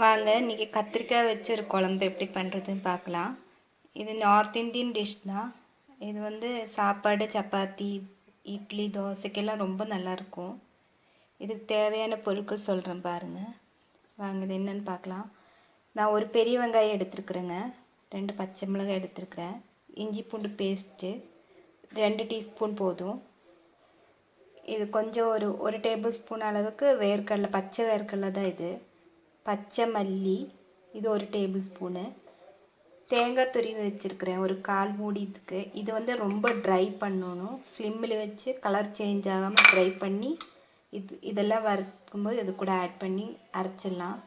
வாங்க இன்றைக்கி கத்திரிக்காய் வச்சு ஒரு குழம்பு எப்படி பண்ணுறதுன்னு பார்க்கலாம். இது நார்த் இந்தியன் டிஷ் தான். இது வந்து சாப்பாடு, சப்பாத்தி, இட்லி, தோசைக்கெல்லாம் ரொம்ப நல்லாயிருக்கும். இதுக்கு தேவையான பொருட்கள் சொல்கிறேன் பாருங்கள். வாங்க இது என்னென்னு பார்க்கலாம். நான் ஒரு பெரிய வெங்காயம் எடுத்துருக்குறேங்க, 2 பச்சை மிளகாய் எடுத்துருக்குறேன், இஞ்சி பூண்டு பேஸ்ட்டு 2 டீஸ்பூன் போதும். இது கொஞ்சம் ஒரு டேபிள் ஸ்பூன் அளவுக்கு வேர்க்கடலை, பச்சை வேர்க்கடலை தான் இது. பச்சை மல்லி இது 1 டேபிள் ஸ்பூனு. தேங்காய் துருவி வச்சுருக்கிறேன் ஒரு 1/4 மூடி. இது வந்து ரொம்ப ட்ரை பண்ணணும், ஸ்லிம்மில் வச்சு கலர் சேஞ்ச் ஆகாமல் ட்ரை பண்ணி இதெல்லாம் வறுக்கும்போது இது கூட ஆட் பண்ணி அரைச்சிடலாம்.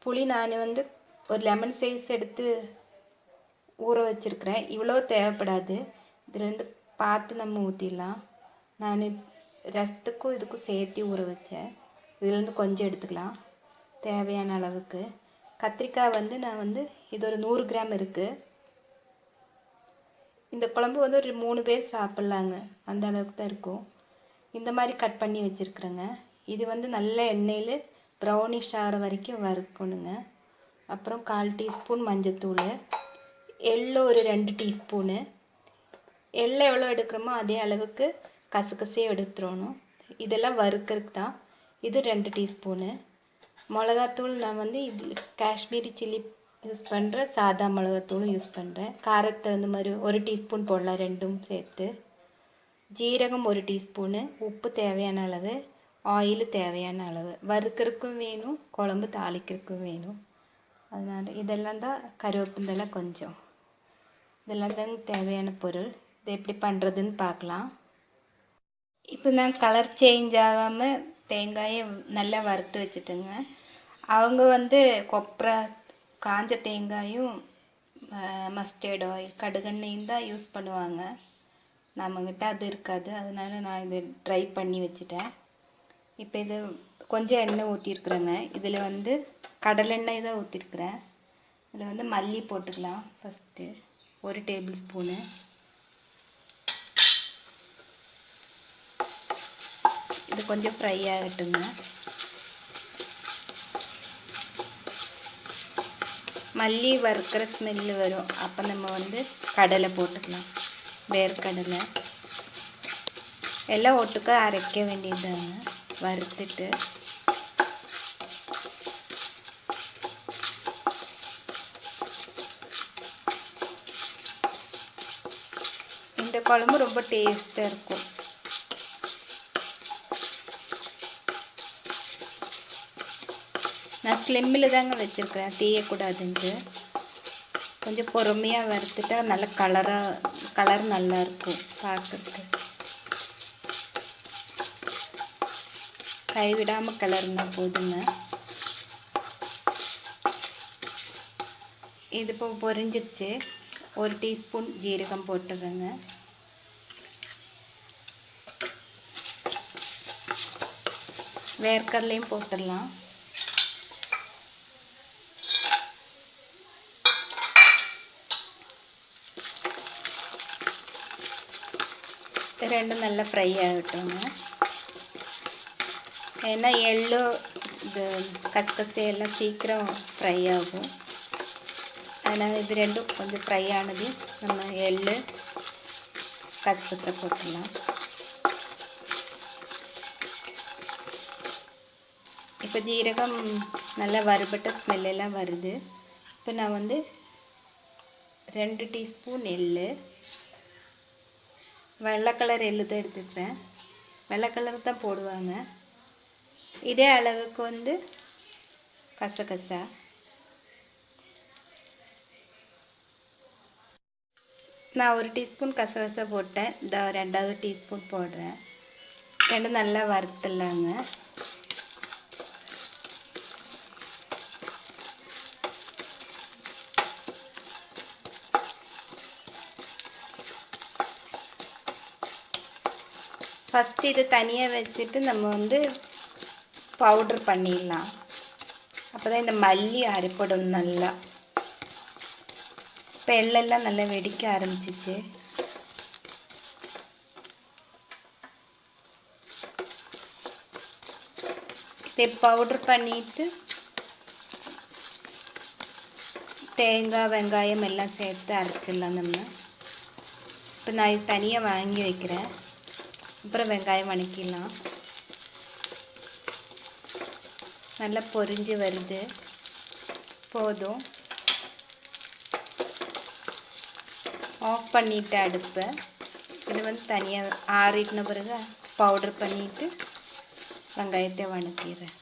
புளி நான் வந்து ஒரு லெமன் சைஸ் எடுத்து ஊற வச்சுருக்கிறேன். இவ்வளோ தேவைப்படாது, இது 2 பார்த்து நம்ம ஊற்றிடலாம். நான் ரசத்துக்கும் இதுக்கும் சேர்த்து ஊற வச்சேன். இதுலேருந்து கொஞ்சம் எடுத்துக்கலாம் தேவையான அளவுக்கு. கத்திரிக்காய் வந்து நான் வந்து இது ஒரு 100 கிராம் இருக்குது. இந்த குழம்பு வந்து ஒரு 3 பேர் சாப்பிட்லாங்க, அந்த அளவுக்கு தான் இருக்கும். இந்த மாதிரி கட் பண்ணி வச்சுருக்குறேங்க. இது வந்து நல்ல எண்ணெயில் ப்ரௌனிஷ் ஆகிற வரைக்கும் வறுக்கணுங்க. அப்புறம் 1/4 டீஸ்பூன் மஞ்சத்தூள், எள்ளு ஒரு 2 டீஸ்பூனு. எள்ளை எவ்வளோ எடுக்கிறோமோ அதே அளவுக்கு கசகசே எடுத்துடணும். இதெல்லாம் வறுக்கிறதுக்கு தான். இது 2 டீஸ்பூனு. மிளகாத்தூள் நான் வந்து இது காஷ்மீரி சில்லி யூஸ் பண்ணுறேன், சாதா மிளகாத்தூளும் யூஸ் பண்ணுறேன். காரத்தை அந்த மாதிரி 1 டீஸ்பூன் போடலாம், 2ம் சேர்த்து. ஜீரகம் 1 டீஸ்பூனு, உப்பு தேவையான அளவு, ஆயில் தேவையான அளவு. வறுக்கிறதுக்கும் வேணும், குழம்பு தாளிக்கிறதுக்கும் வேணும். அதனால் இதெல்லாம் தான், கருவேப்பிலை கொஞ்சம். இதெல்லாம் தான் தேவையான பொருள். இதை எப்படி பண்ணுறதுன்னு பார்க்கலாம். இப்போ நான் கலர் சேஞ்ச் ஆகாமல் தேங்காயை நல்லா வறுத்து வச்சுட்டுங்க. அவங்க வந்து கொப்பரை, காஞ்ச தேங்காயும் மஸ்டர்ட் ஆயில், கடுகெண்ணெயும் தான் யூஸ் பண்ணுவாங்க. நம்மக்கிட்ட அது இருக்காது, அதனால நான் இது ட்ரை பண்ணி வச்சுட்டேன். இப்போ இது கொஞ்சம் எண்ணெய் ஊற்றிருக்குறேங்க. இதில் வந்து கடலெண்ணெய் தான் ஊற்றிருக்குறேன். இதில் வந்து மல்லி போட்டுக்கலாம். First 1 table spoon. இது கொஞ்சம் ஃப்ரை ஆகட்டுங்க. மல்லி வறுக்கிற ஸ்மெல்லு வரும், அப்போ நம்ம வந்து கடலை போட்டுக்கலாம், வேர்க்கடலை. எல்லாம் ஒட்டுக்க அரைக்க வேண்டியதுதாங்க வறுத்துட்டு. இந்த குழம்பு ரொம்ப டேஸ்ட்டாக இருக்கும். நான் ஸ்லிம்மில் தாங்க வச்சுருக்கிறேன், தீயக்கூடாதுன்ட்டு. கொஞ்சம் பொறுமையாக வறுத்துட்டா நல்ல கலர் நல்லாயிருக்கும் பார்க்குறதுக்கு. கைவிடாமல் கிளறுனா போதுங்க. இது இப்போ பொரிஞ்சிடுச்சு. 1 டீஸ்பூன் ஜீரகம் போட்டுடுறேங்க. வேர்க்கடலையும் போட்டுடலாம். ரெண்டும் நல்லா ஃப்ரை ஆகட்டுங்க. ஏன்னா எள்ளு, இது கசகசை எல்லாம் சீக்கிரம் ஃப்ரை ஆகும். அதனால் இது ரெண்டும் கொஞ்சம் ஃப்ரை ஆனது நம்ம எள்ளு, கசகசை போட்டுடலாம். இப்போ ஜீரகம் நல்லா வறுபட்ட ஸ்மெல்லாம் வருது. இப்போ நான் வந்து 2 டீஸ்பூன் எள்ளு, வெள்ளை கலர் எள்ளு தான் எடுத்துக்கிறேன். வெள்ளை கலர் தான் போடுவாங்க. இதே அளவுக்கு வந்து கசகசா, நான் 1 டீஸ்பூன் கசகசா போட்டேன். இந்த 2வது டீஸ்பூன் போடுறேன். 2 நல்லா வறுத்துடலாங்க. ஃபஸ்ட்டு இது தனியாக வச்சுட்டு நம்ம வந்து பவுட்ரு பண்ணிடலாம். அப்போ தான் இந்த மல்லி அரைப்படும் நல்லா. இப்போ எள்ளெல்லாம் நல்லா வெடிக்க ஆரம்பிச்சிச்சு. இதை பவுட்ரு பண்ணிவிட்டு தேங்காய் வெங்காயம் எல்லாம் சேர்த்து அரைச்சிடலாம் நம்ம. இப்போ நான் இது தனியாக வாங்கி வைக்கிறேன். அப்புறம் வெங்காயம் வணக்கிடலாம். நல்லா பொரிஞ்சு வருது, போதும். ஆஃப் பண்ணிவிட்டு அடுப்பை இது வந்து தனியாக ஆறிட்டின பிறகு பவுடர் பண்ணிவிட்டு வெங்காயத்தை வணக்கிடுறேன்.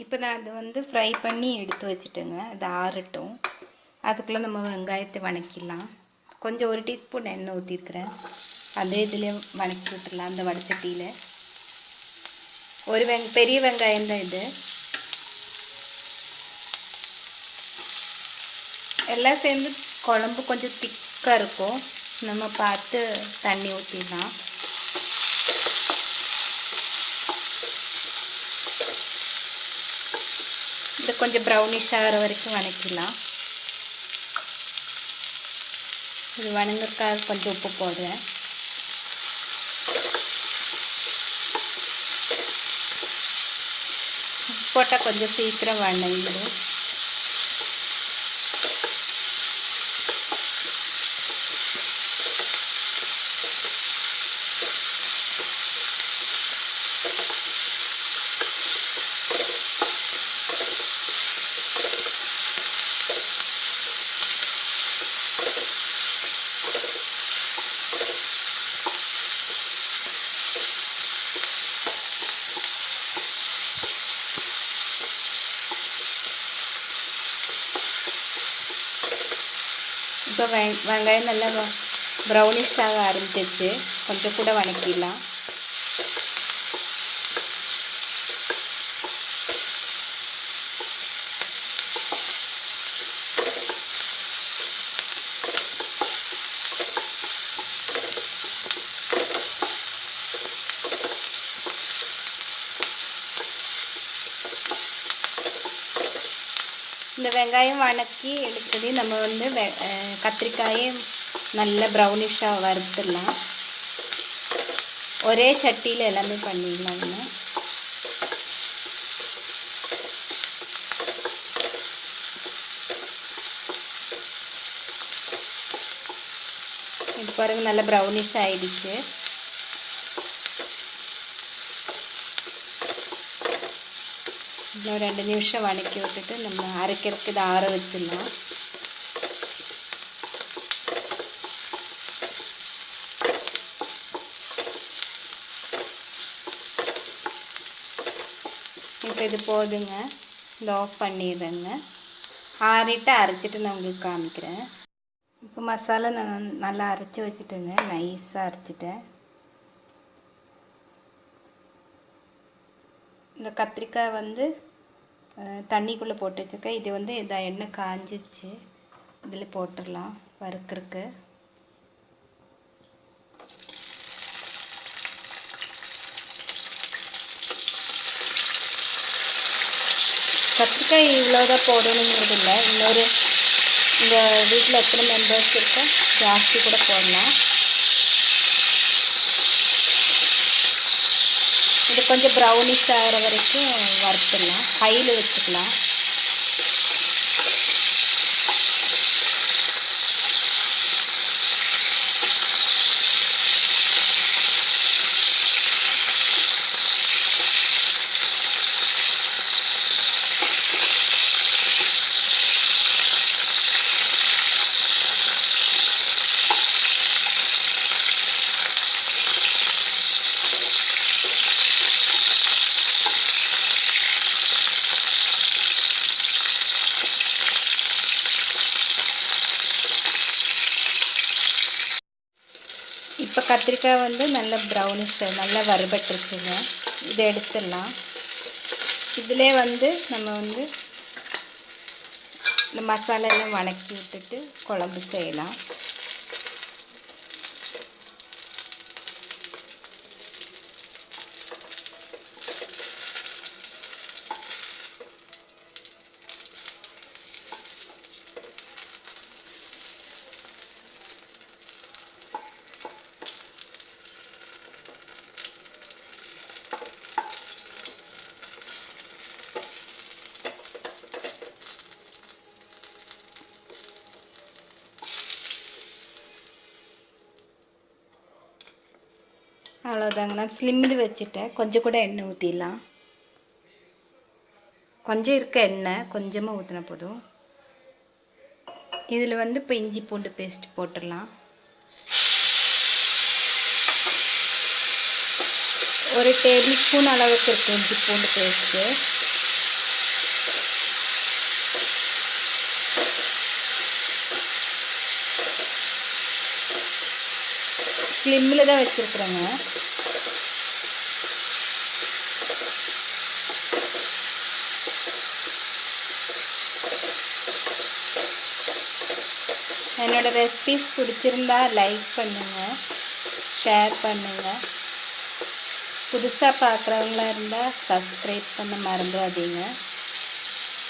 இப்போ நான் அதை வந்து ஃப்ரை பண்ணி எடுத்து வச்சுட்டேங்க. அது ஆறட்டும். அதுக்குள்ளே நம்ம வெங்காயத்தை வணக்கிடலாம். கொஞ்சம் 1 டீஸ்பூன் எண்ணெய் ஊற்றிருக்கிறேன். அதே இதிலே வணக்கி விட்டுடலாம். அந்த வடச்சட்டியில் ஒரு பெரிய வெங்காயம் தான் இது. எல்லாம் சேர்ந்து குழம்பு கொஞ்சம் திக்காக இருக்கும். நம்ம பார்த்து தண்ணி ஊற்றிடலாம். இது கொஞ்சம் ப்ரௌனிஷ் ஆகிற வரைக்கும் வணக்கிடலாம். இது வணங்குறதுக்காக கொஞ்சம் உப்பு போடுறேன். போட்டால் கொஞ்சம் சீக்கிரம் வணங்கிடும். இப்போ வெங்காயம் நல்லா ப்ரௌனிஷ் ஆக ஆரம்பிச்சிருச்சு. கொஞ்சம் கூட வணக்கிடலாம். இந்த வெங்காயம் வணக்கி எடுத்தது நம்ம வந்து கத்திரிக்காயை நல்ல ப்ரௌனிஷாக வறுத்துடலாம். ஒரே சட்டியில் எல்லாமே பண்ணிடலாம். நம்ம இது பாருங்கள், நல்லா ப்ரௌனிஷ் ஆகிடுச்சு. இன்னும் 2 நிமிஷம் வணக்கி விட்டுட்டு நம்ம அரைக்கிறதுக்கு இதை ஆற வச்சிடலாம். இப்போ இது போதுங்க. இதை ஆஃப் பண்ணிடுறேங்க. ஆறிட்டு அரைச்சிட்டு நான் உங்களுக்கு காமிக்கிறேன். இப்போ மசாலா நான் நல்லா அரைச்சி வச்சுட்டேங்க. நைஸாக அரைச்சிட்டேன். இந்த கத்திரிக்காய் வந்து தண்ணிக்குள்ளே போட்டு வச்சுருக்கேன். இது வந்து இதை எண்ணெய் காஞ்சிச்சு. இதில் போட்டுடலாம் வறுக்கிறதுக்கு. கத்திரிக்காய் இவ்வளோதான் போடணுங்கிறது இல்லை. இன்னொரு இந்த வீட்டில் எத்தனை மெம்பர்ஸ் இருக்கோ ஜாஸ்தி கூட போடலாம். இது கொஞ்சம் ப்ரௌனிஷ் ஆகிற வரைக்கும் வறுத்துடலாம். ஹையில் வச்சுக்கலாம். இப்போ கத்திரிக்காய் வந்து நல்ல ப்ரௌனிஷ் நல்லா வறுபட்டுருச்சுங்க. இதை எடுத்துடலாம். இதிலே வந்து நம்ம வந்து இந்த மசாலா எல்லாம் வணக்கி விட்டுட்டு குழம்பு செய்யலாம். அவ்வளோதாங்க. நான் ஸ்லிம்மில் வச்சுட்டேன். கொஞ்சம் கூட எண்ணெய் ஊற்றிடலாம். கொஞ்சம் இருக்க எண்ணெய் கொஞ்சமாக ஊற்றினா போதும். இதில் வந்து இப்போ இஞ்சி பூண்டு பேஸ்ட் போட்டுடலாம். ஒரு டேபிள் ஸ்பூன் அளவுக்கு இருக்குது இஞ்சி பூண்டு பேஸ்ட்டு. ஸ்லிம்மில் தான் வச்சுருக்குறேங்க. என்னோடய ரெசிபீஸ் பிடிச்சிருந்தா லைக் பண்ணுங்கள், ஷேர் பண்ணுங்கள். புதுசாக பார்க்குறவங்களா இருந்தால் சப்ஸ்கிரைப் பண்ண மறந்துடாதீங்க.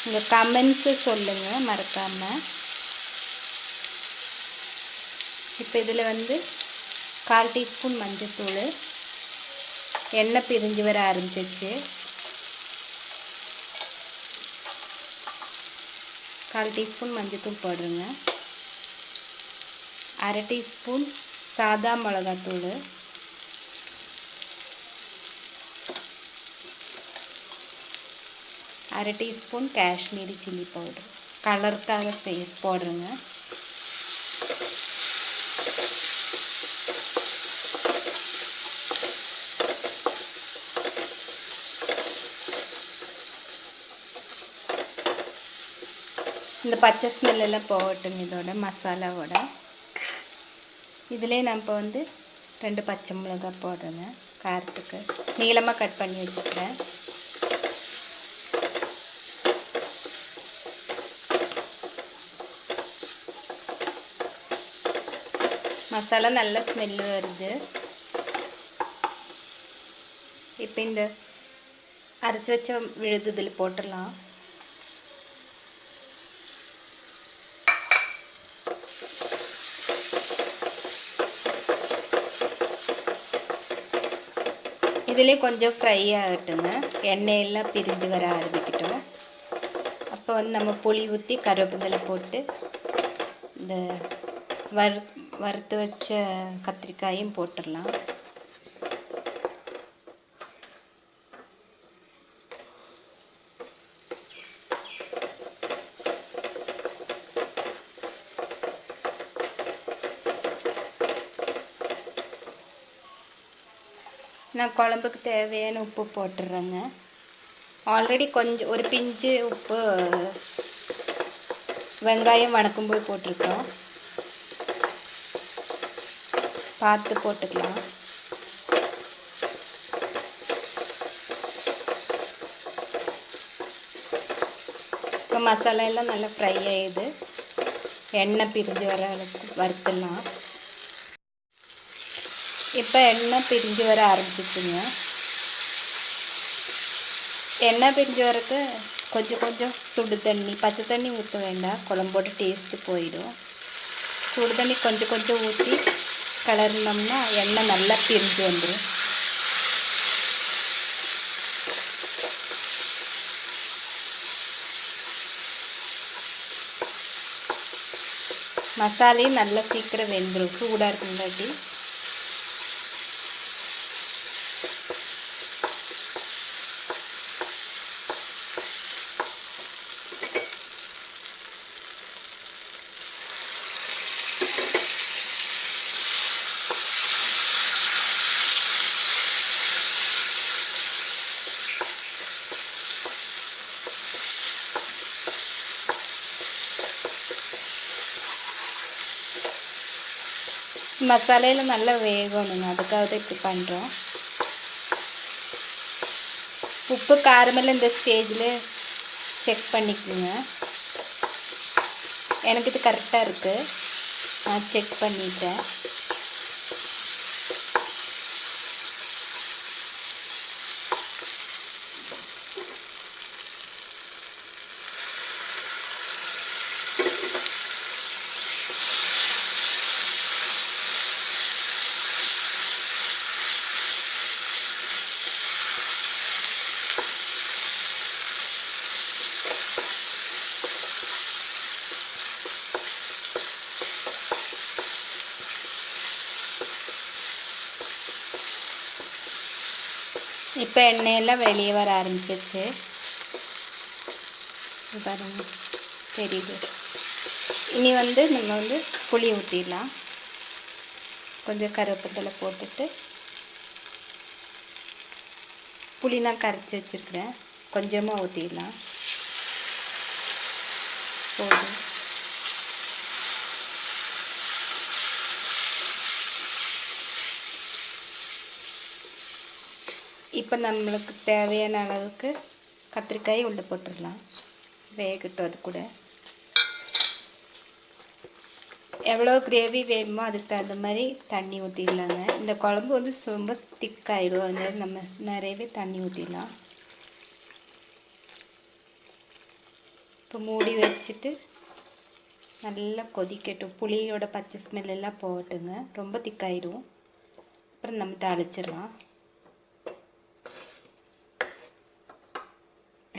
உங்கள் கமெண்ட்ஸு சொல்லுங்கள் மறக்காமல். இப்போ இதில் வந்து 1/4 டீஸ்பூன் மஞ்சள்தூள். எண்ணெய் பிரிஞ்சு வர ஆரம்பிச்சிச்சு. 1/4 டீஸ்பூன் மஞ்சள்தூள் போடுறேங்க. 1/2 டீஸ்பூன் சாதா மிளகாத்தூள். 1/2 டீஸ்பூன் காஷ்மீரி சில்லி பவுடர். கலருக்காக போடுறேங்க. இந்த பச்சை ஸ்மெல்லாம் போகட்டும் இதோட மசாலாவோட. இதிலே நம்ம வந்து 2 பச்சை மிளகாய் போடுறேங்க. காரத்துக்கு நீளமாக கட் பண்ணி வச்சுக்கிறேன். மசாலா நல்ல ஸ்மெல்லு வருது. இப்போ இந்த அரைச்சி வச்ச விழுது இதில் போட்டுடலாம். இதிலே கொஞ்சம் ஃப்ரை ஆகட்டுங்க. எண்ணெயெல்லாம் பிரிஞ்சு வர ஆரம்பிக்கட்டும். அப்போ வந்து நம்ம புளி ஊற்றி கருவேப்பிலை போட்டு இந்த வறுத்து வச்ச கத்திரிக்காயும் போட்டுடலாம். நான் குழம்புக்கு தேவையான உப்பு போட்டுடுறேங்க. ஆல்ரெடி கொஞ்சம் ஒரு பிஞ்சு உப்பு வெங்காயம் வணக்கும்போது போட்டிருக்கோம். பார்த்து போட்டுக்கலாம். இப்போ மசாலா எல்லாம் நல்லா ஃப்ரை ஆகிடுது. எண்ணெய் பிரிஞ்சு வர அளவுக்கு வறுத்துடலாம். இப்போ எண்ணெய் பிரிஞ்சு வர ஆரம்பிச்சிச்சுங்க. எண்ணெய் பிரிஞ்சு வரக்கு கொஞ்சம் சுடு தண்ணி, பச்சை தண்ணி ஊற்ற வேண்டாம், குழம்போட டேஸ்ட்டு போயிடும். சுடு தண்ணி கொஞ்சம் ஊற்றி கலர்னோம்னா எண்ணெய் நல்லா பிரிஞ்சு வந்துடும். மசாலையும் நல்லா சீக்கிரம் வெந்துடும் சூடாக இருக்குங்காட்டி. மசாலையில் நல்லா வேகணுங்க, அதுக்காக தான் இப்படி பண்ணுறோம். உப்பு காரமெல்லாம் இந்த ஸ்டேஜில் செக் பண்ணிக்கோங்க. எனக்கு இது கரெக்டாக இருக்குது, நான் செக் பண்ணிட்டேன். இப்போ எண்ணெயெல்லாம் வெளியே வர ஆரம்பிச்சிருச்சு பாருங்க, தெரியுது. இனி வந்து நம்ம வந்து புளி ஊற்றிடலாம். கொஞ்சம் கருவேப்பிலை போட்டுட்டு புளிலாம் கரைச்சி வச்சுருக்கிறேன், கொஞ்சமாக ஊற்றிடலாம். போதும். இப்போ நம்மளுக்கு தேவையான அளவுக்கு கத்திரிக்காய் உள்ளே போட்டுடலாம். வேகட்டும். அது கூட எவ்வளோ கிரேவி வேணுமோ அதுக்கு தகுந்த மாதிரி தண்ணி ஊற்றிடலாங்க. இந்த குழம்பு வந்து ரொம்ப திக்காயிடும், அதனால நம்ம நிறையவே தண்ணி ஊற்றிடலாம். இப்போ மூடி வச்சுட்டு நல்லா கொதிக்கட்டும். புளியோட பச்சை ஸ்மெல் எல்லாம் போகட்டுங்க, ரொம்ப திக்காயிடும். அப்புறம் நம்ம தாளிச்சிடலாம்.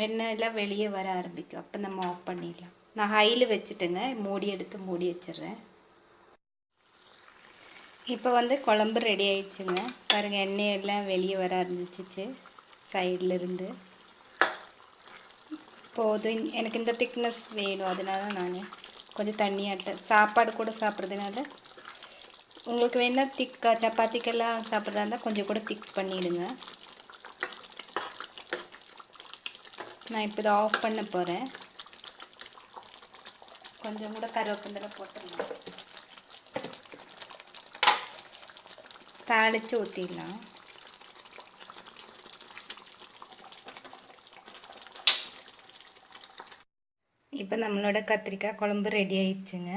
எண்ணெய் எல்லாம் வெளியே வர ஆரம்பிக்கும், அப்போ நம்ம ஆஃப் பண்ணிடலாம். நான் ஹையில் வச்சுட்டுங்க, மூடி எடுத்து மூடி வச்சிடுறேன். இப்போ வந்து குழம்பு ரெடி ஆயிடுச்சுங்க. பாருங்கள், எண்ணெய் எல்லாம் வெளியே வர ஆரம்பிச்சிச்சு சைடில் இருந்து. போதும், எனக்கு இந்த திக்னஸ் வேணும், அதனால நான் கொஞ்சம் தண்ணியாட்டேன். சாப்பாடு கூட சாப்பிட்றதுனால உங்களுக்கு வேணால் திக்காக சப்பாத்திக்கெல்லாம் சாப்பிட்றதா இருந்தால் கொஞ்சம் கூட திக் பண்ணிவிடுங்க. நான் இப்போ இதை ஆஃப் பண்ண போகிறேன். கொஞ்சம் கூட கருவேப்பிலை போட்டுடலாம், தாளித்து ஊற்றிடலாம். இப்போ நம்மளோட கத்திரிக்காய் குழம்பு ரெடி ஆயிடுச்சுங்க.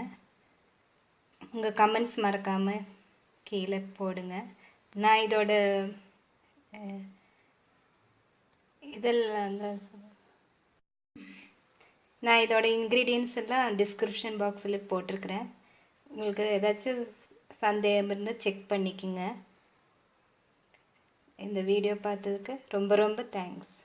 உங்கள் கமெண்ட்ஸ் மறக்காமல் கீழே போடுங்க. நான் இதோட இன்க்ரீடியன்ஸ் எல்லாம் டிஸ்கிரிப்ஷன் பாக்ஸில் போட்டிருக்கிறேன். உங்களுக்கு ஏதாச்சும் சந்தேகம் இருந்தால் செக் பண்ணிக்கோங்க. இந்த வீடியோ பார்த்ததுக்கு ரொம்ப ரொம்ப தேங்க்ஸ்.